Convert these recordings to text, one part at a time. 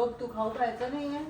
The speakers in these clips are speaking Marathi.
झोप, तू खाऊ खायचं नाहीये.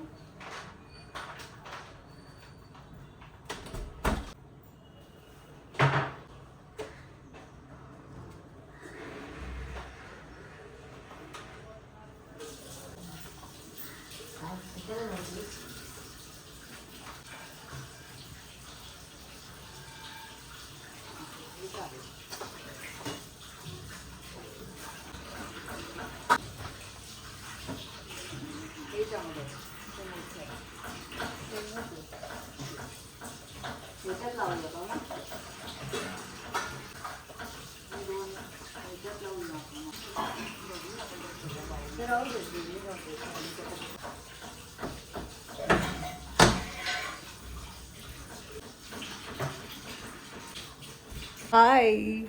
हाय,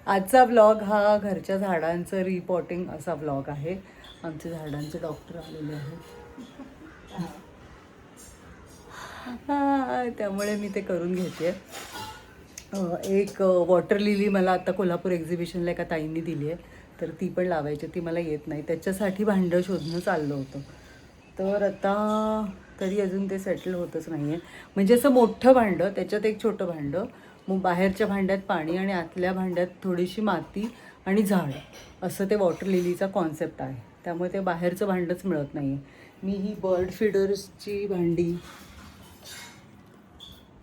आजचा व्लॉग हा घरच्या झाडांचं रिपॉटिंग असा व्लॉग आहे. आमच्या झाडांचे डॉक्टर आलेले आहेत, त्यामुळे मी ते करून घेते. एक वॉटर लिली मला आता कोल्हापूर एक्झिबिशनला एका ताईंनी दिली आहे, तर ती पण लावायची. ती मला येत नाही, त्याच्यासाठी भांडं शोधणं चाललं होतं. तर आता तरी अजून ते सेटल होतच नाही आहे. म्हणजे असं मोठं भांडं, त्याच्यात एक छोटं भांडं, मग बाहेरच्या भांड्यात पाणी आणि आतल्या भांड्यात थोडीशी माती आणि झाड, असं ते वॉटर लिलीचा कॉन्सेप्ट आहे. त्यामुळे ते बाहेरचं भांडंच मिळत नाही आहे. मी ही बर्ड फीडर्सची भांडी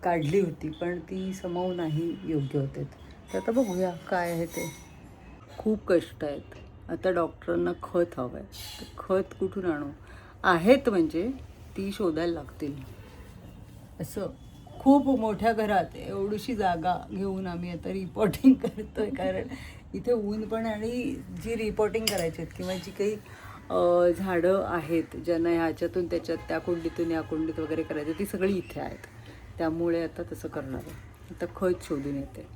काढली होती, पण ती समाव नाही योग्य होते. तर आता बघूया काय आहे ते. खूप कष्ट आहेत. आता डॉक्टरांना खत हवं आहे, तर खत कुठून आणू? आहेत म्हणजे ती शोधायला लागतील. असं खूप मोठ्या घरात एवढीशी जागा घेऊन आम्ही आता रिपोर्टिंग करतोय, कारण इथे ऊन पण, आणि जी रिपोर्टिंग करायची आहेत किंवा जी काही झाडं आहेत ज्यांना ह्याच्यातून त्याच्यात, त्या कुंडीतून या कुंडीत वगैरे करायचं, ती सगळी इथे आहेत. त्यामुळे आता तसं करणार आहे. आता खत शोधून येते.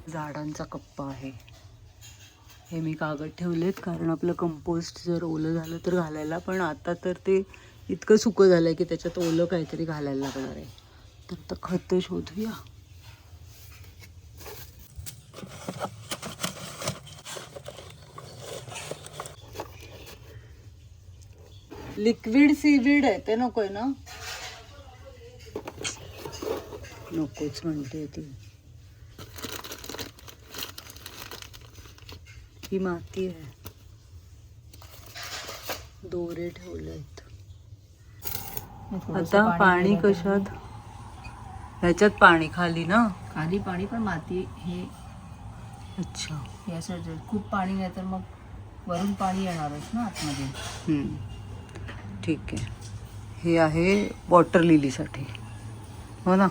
झाडांचा कप्पा आहे. हे मी कागद ठेवलेत, कारण आपलं कंपोस्ट जर ओलं झालं तर घालायला. पण आता तर ते इतकं सुकं झालं आहे की त्याच्यात ओलं काहीतरी घालायला लागणार आहे. तर आता खत शोधूया. लिक्विड सीवीड आहे ते नकोय ना? नकोच म्हणते ती. ही माती आहे, दोरे ठेवलेत. आता पाणी कशात? ह्याच्यात पाणी खाली ना? खाली पाणी पण माती हे. अच्छा, हे असं खूप पाणी नाही तर मग वरून पाणी येणारच ना आतमध्ये. ठीक आहे. हे आहे वॉटर लिलीसाठी, हो ना?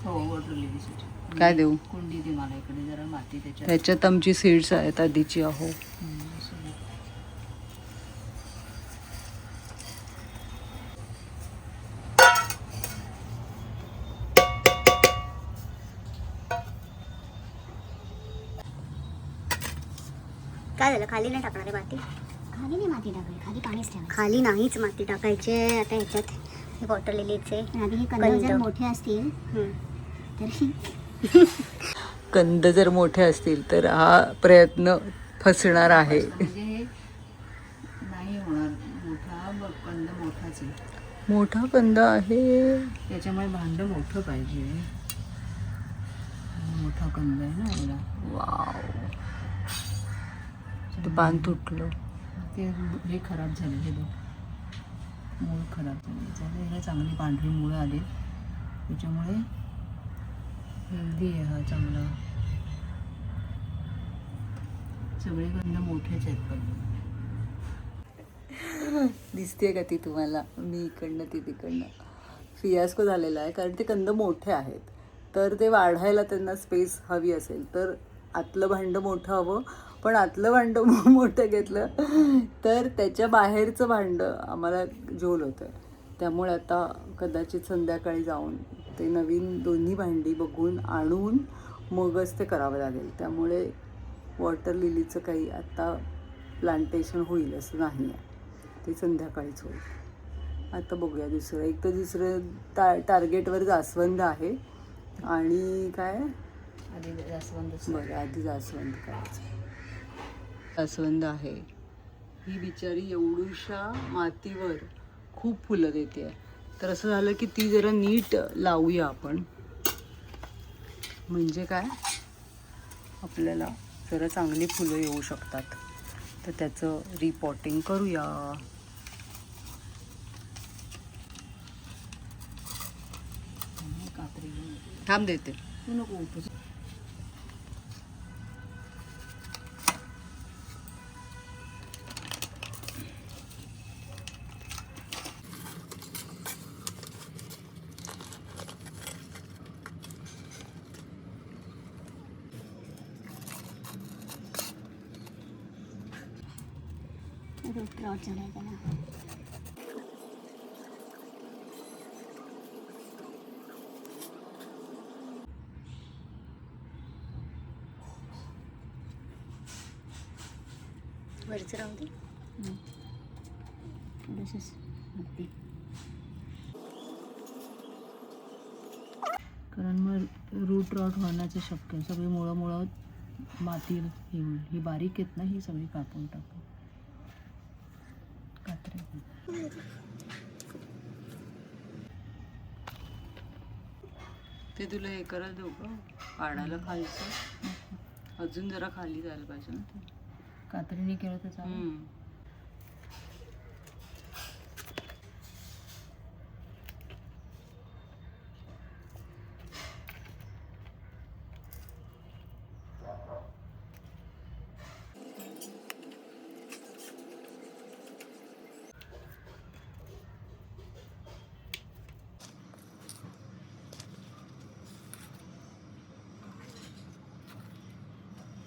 हो, वॉटर लिलीसाठी. काय देऊ? कुंडी दे मला इकडे जरा माती त्याच्यात. त्याच्यात आमची सीड्स आहेत आधीची. अहो, काय झालं? खाली नाही टाकणार आहे माती? खाली नाही माती टाकायची, खाली पाणीच टाकायचं. खाली नाहीच माती टाकायची आहे. आता ह्याच्यात वॉटर लिलीचे आधी हे कंद जर मोठे असतील तर कंद जर मोठे असतील तर हा प्रयत्न फसणार आहे. म्हणजे हे नाही होणार. मोठा कंद मोठाच आहे. मोठा कंद आहे, त्याच्यामुळे भांडं मोठं पाहिजे. मोठा कंद आहे ना एवढा. वाव, ते पान तुटलं. ते हे खराब झाले, हे बघ, मूळ खराब झाले. हे चांगली पांढरी मुळं आली, त्याच्यामुळे हेल्दी आहे हा चांगला. सगळे कंद मोठेच आहेत पण. दिसते का ती तुम्हाला? मी इकडनं ती तिकडनं. फियास्को झालेला आहे, कारण ते कंद मोठे आहेत. तर ते वाढायला त्यांना स्पेस हवी असेल तर आतलं भांडं मोठं हवं. पण आतलं भांडं मोठं घेतलं तर त्याच्या बाहेरचं भांडं आम्हाला झोल होतं. त्यामुळे आता कदाचित संध्याकाळी जाऊन ते नवीन दोन्ही भांडी बघून आणून मगच ते करावं लागेल. त्यामुळे वॉटर लिलीचं काही आता प्लांटेशन होईल असं नाही आहे, ते संध्याकाळीच होईल. आता बघूया दुसरं. एक तर दुसरं टार्गेटवर जास्वंद आहे. आणि काय आधी जास्वंद. बरं, आधी जास्वंद करायचं. जास्वंद आहे, ही बिचारी एवढूशा मातीवर खूप फुलं देते. तर असं झालं की ती जरा नीट लावूया आपण, म्हणजे काय आपल्याला जरा चांगली फुलं येऊ शकतात. तर त्याचं रिपॉटिंग करूया. कात्री थांब देते. तू नको उठू. प्लॉट झालाय त्याला. वरचं राहू दे. थोडंसंच माती. कारण मग रूट रॉट होण्याचं शक्य. सगळी मुळं माती ही होईल. ही बारीक आहेत ना, ही सगळी कापून टाकू. कात्री ते तुला हे करायला देऊ का, पाडायला खालचं? अजून जरा खाली जायला पाहिजे ना ते. कात्रीने केलं तर चालेल.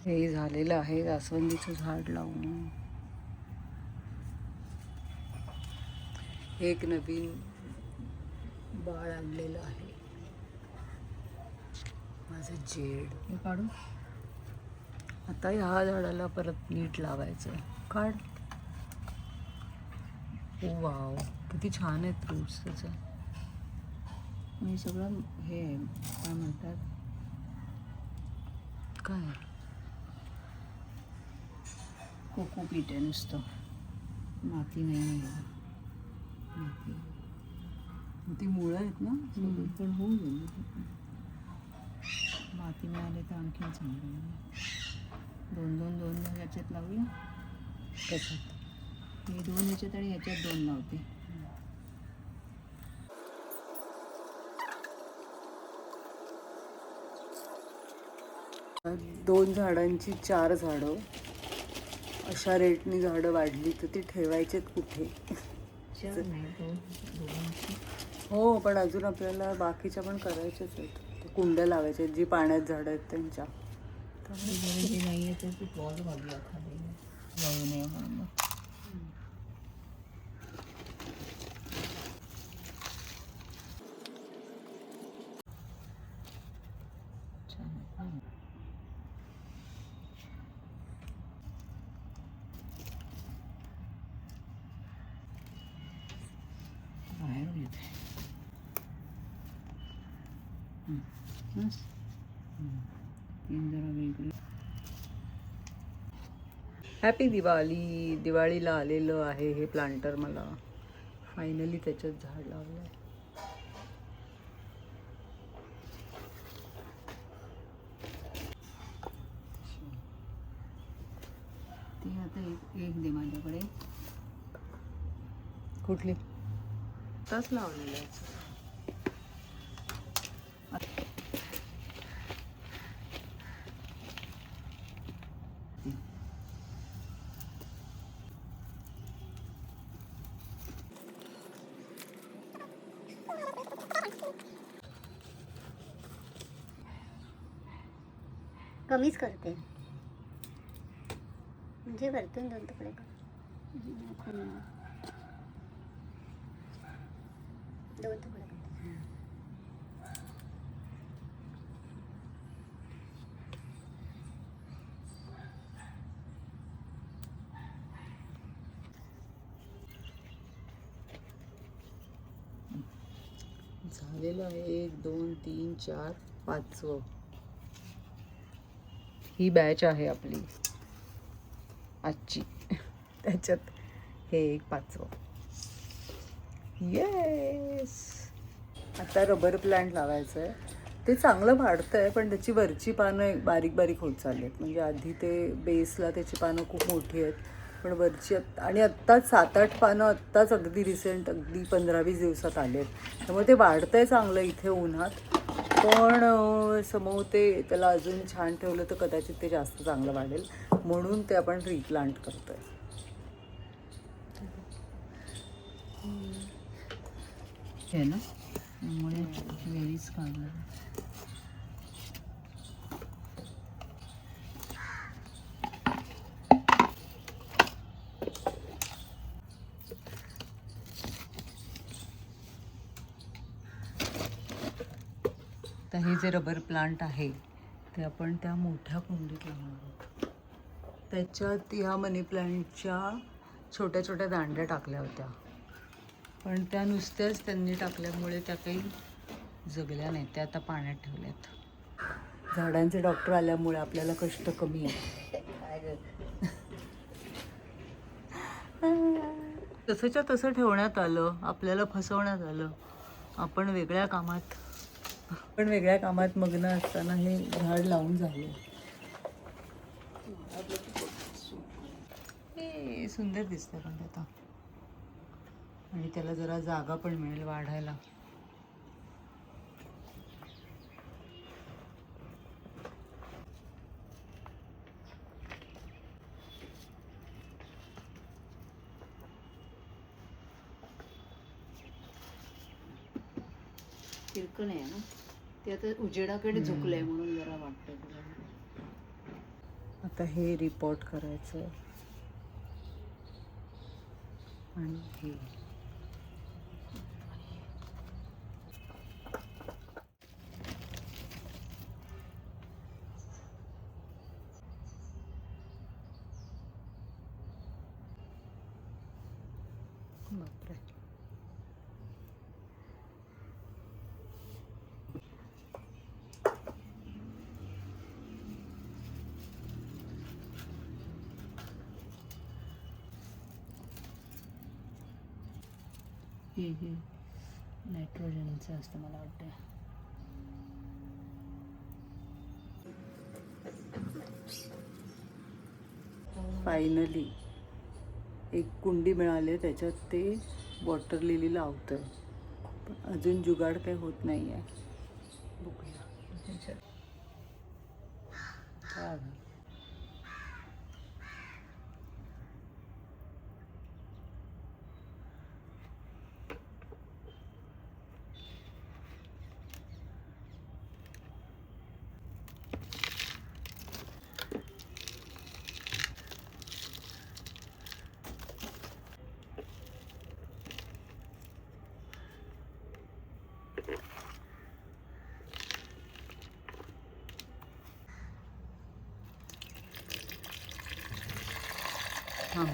हे झालेलं आहे जास्वंदीचं झाड लावून. एक नवीन बाळ आणलेलं आहे माझं जेड. हे काढू. आता ह्या झाडाला परत नीट लावायचं. काढ. ओ वाव, किती छान आहेत रूट्स त्याचे. हे सगळं हे आहे, काय म्हणतात, काय कोकोपीट आहे नुसतं. माती नाही आहे. माती ती मुळं आहेत ना. पण होऊन गेली. माती मिळाली तर आणखीन चांगलं. दोन ह्याच्यात लावूया. कशात? हे 2 ह्याच्यात आणि ह्याच्यात 2 लावते. दोन झाडांची 4 झाडं. अशा रेटनी झाडं वाढली तर ती ठेवायचेत कुठे? 4 नाही, 2. हो, पण अजून आपल्याला बाकीच्या पण करायच्याच आहेत. त्या कुंड्या लावायच्या आहेत, जी पाण्यात झाडं आहेत त्यांच्या. जी नाही आहे तर ती बॉल घालूया खाली, जाऊ नये म्हणून. बाहेर येते. बस. तीन जरा वेगळी. हॅपी दिवाळी. दिवाळीला आलेलं आहे हे प्लांटर मला. फायनली त्याच्यात झाड लावलं. ते आता एक दे माझ्याकडे. कुठली? तास लावलेलं आहे. कमीच करते, म्हणजे वरतून 2 तुकडे कर. 2 तुकडे कर. झालेलं आहे. 1 2 3 4 5वं. ही बॅच आहे आपली आजची. त्याच्यात हे एक 5वं. येस. आता रबर प्लांट लावायचं आहे. ते चांगलं वाढतं आहे, पण त्याची वरची पानं बारीक बारीक होत चालली आहेत. म्हणजे आधी ते बेसला त्याची पानं खूप मोठी आहेत, पण वरची आणि आत्ताच 7-8 पानं आत्ताच अगदी रिसेंट अगदी 15-20 दिवसात आले आहेत. त्यामुळे ते वाढतं आहे चांगलं इथे उन्हात. पण समोर ते त्याला अजून छान ठेवलं तर कदाचित ते जास्त चांगलं वाढेल, म्हणून ते आपण रिप्लांट करतो आहे. हे ना त्यामुळे वेळीच काढलं. तर हे जे रबर प्लांट आहे ते आपण त्या मोठ्या कुंडीत लावणार आहोत. त्याच्यात ह्या मनी प्लांटच्या छोट्या छोट्या दांड्या टाकल्या होत्या, पण त्या नुसत्याच त्यांनी टाकल्यामुळे त्या काही जगल्या नाहीत. त्या आता पाण्यात ठेवल्यात. झाडांचे डॉक्टर आल्यामुळे आपल्याला कष्ट कमी आहे. तसंच्या तसं ठेवण्यात आलं, आपल्याला फसवण्यात आलं. आपण वेगळ्या कामात मग्न असताना हे झाड लावून झाले. हे सुंदर दिसतं पण आता, आणि त्याला जरा जागा पण मिळेल वाढायला. किरकण आहे ना ते, आता उजेडाकडे झुकलंय म्हणून जरा वाटतंय तुला. आता हे रिपोर्ट करायचं आणि हे बापरे. हे नायट्रोजनचं असतं मला वाटतं. फायनली एक कुंडी मिळाली, त्याच्यात ते वॉटर लिली लावतं. पण अजून जुगाड काही होत नाही आहे. बघूया. हां,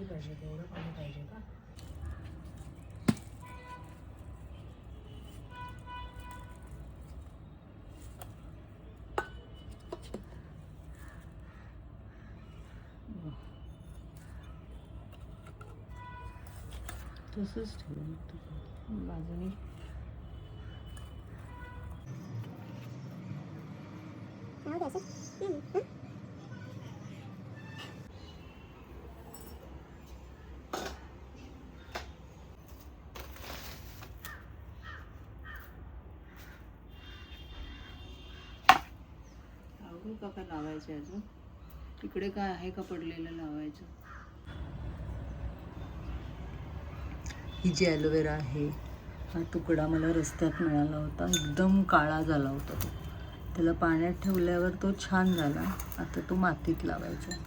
पाहिजे तेवढं पाणी पाहिजे का? तसंच ठेवलं बाजूने का लावायचे अजून तिकडे काय आहे का पडलेलं लावायचं. ही जी ॲलोवेरा आहे, हा तुकडा मला रस्त्यात मिळाला होता. एकदम काळा झाला होता तो. त्याला पाण्यात ठेवल्यावर तो छान झाला. आता तो मातीत लावायचा.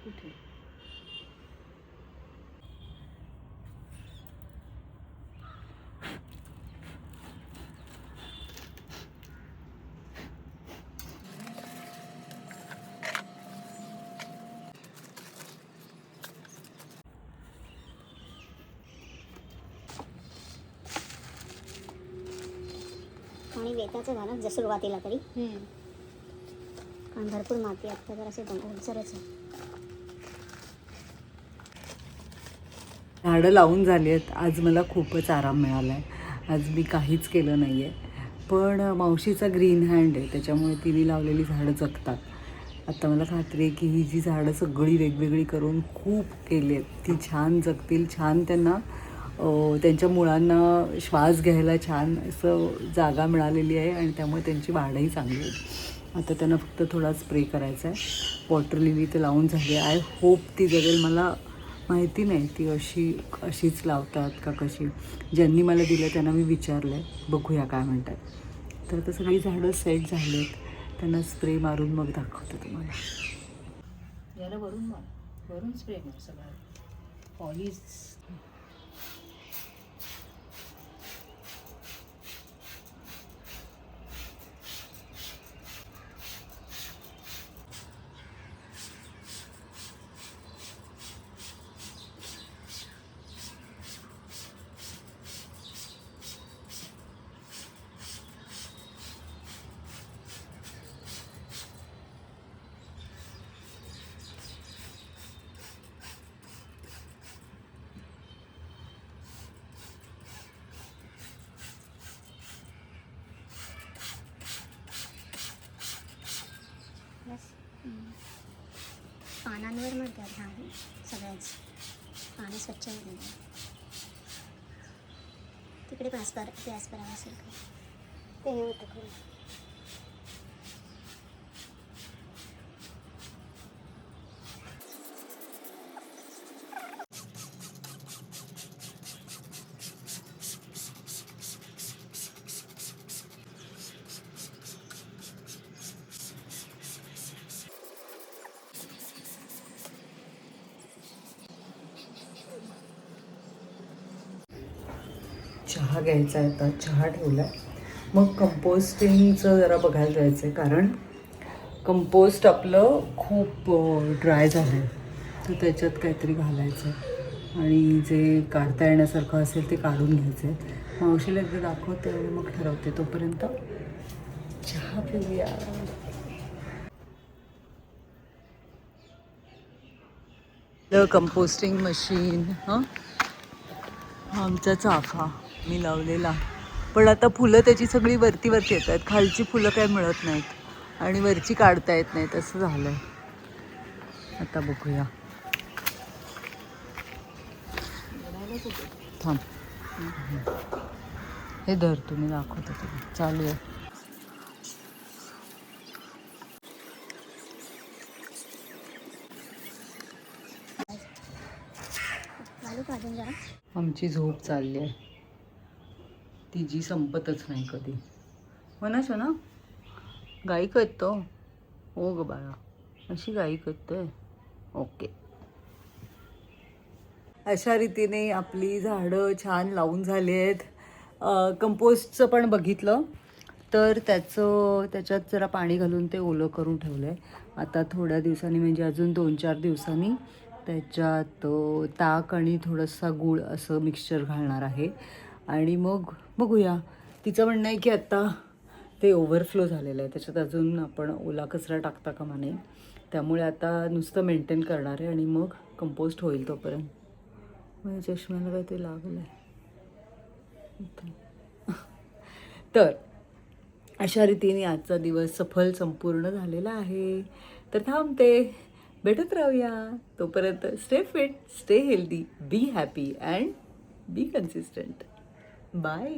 कुठे? आणि वेताचं झालं जसं सुरुवातीला तरी, कारण भरपूर माती आता जर असे ओलसरच आहे. झाडं लावून झाली आहेत. आज मला खूपच आराम मिळाला आहे. आज मी काहीच केलं नाही आहे. पण मावशीचा ग्रीन हँड आहे, त्याच्यामुळे तिने लावलेली झाडं जगतात. आता मला खात्री आहे की ही जी झाडं सगळी वेगवेगळी करून खूप केली आहेत, ती छान जगतील. छान त्यांना त्यांच्या मुळांना श्वास घ्यायला छान असं जागा मिळालेली आहे आणि त्यामुळे त्यांची वाढही चांगली होईल. आता त्यांना फक्त थोडा स्प्रे करायचा आहे. वॉटर लिली तर लावून झाली आहे. आय होप ती जगेल. मला माहिती नाही ती अशीच लावतात का कशी. ज्यांनी मला दिलं त्यांना मी विचारलं आहे, बघूया काय म्हणतात. तर आता सगळी झाडं सेट झाली आहेत. त्यांना स्प्रे मारून मग दाखवते तुम्हाला. याला वरून स्प्रे मार सगळं पॉलिश. पानांवर मग त्या झाड सगळ्याच पानं स्वच्छ होते. तिकडे ॲस्परागस असेल का ते हे होतं खरं. चहा घ्यायचा आहे. आता चहा ठेवला आहे. मग कंपोस्टिंगचं जरा बघायला जायचं आहे, कारण कंपोस्ट आपलं खूप ड्राय झालं आहे. तर त्याच्यात काहीतरी घालायचं आहे आणि जे काढता येण्यासारखं असेल ते काढून घ्यायचं आहे. मावशीला एकदा दाखवते आणि मग ठरवते. तोपर्यंत चहा पिऊया. कंपोस्टिंग मशीन आमचा चाफा मी लावलेला, पण आता फुलं त्याची सगळी वरती येत आहेत. खालची फुलं काही मिळत नाहीत आणि वरची काढता येत नाहीत. असं झालं आहे. आता बघूया. थांब, हे धर, तुम्ही दाखवतो. तुम्ही चालू आहे. आमची झोप चालली आहे. तिची संपतच नाही कधी. म्हणाश ना गाई करतो. हो ग बाळा, अशी गाई करते. ओके. अशा रीतीने आपली झाडं छान लावून झाली आहेत. कंपोस्टचं पण बघितलं तर त्याच्यात जरा पाणी घालून ते ओलं करून ठेवलं आहे. आता थोड्या दिवसांनी, म्हणजे अजून 2-4 दिवसांनी त्याच्यात ताक आणि थोडासा गूळ असं मिक्सचर घालणार आहे. आणि मग बघूया. तिचं म्हणणं आहे की आत्ता ते ओव्हरफ्लो झालेलं आहे, त्याच्यात अजून आपण ओला कचरा टाकता कामा नये. त्यामुळे आता नुसतं मेंटेन करणार आहे आणि मग कंपोस्ट होईल. तोपर्यंत माझ्या चष्म्याला काय ते लागलं आहे. तर अशा रीतीने आजचा दिवस सफल संपूर्ण झालेला आहे. तर थांबते. भेटत राहूया. तोपर्यंत stay fit, stay healthy, be happy and be consistent. Bye.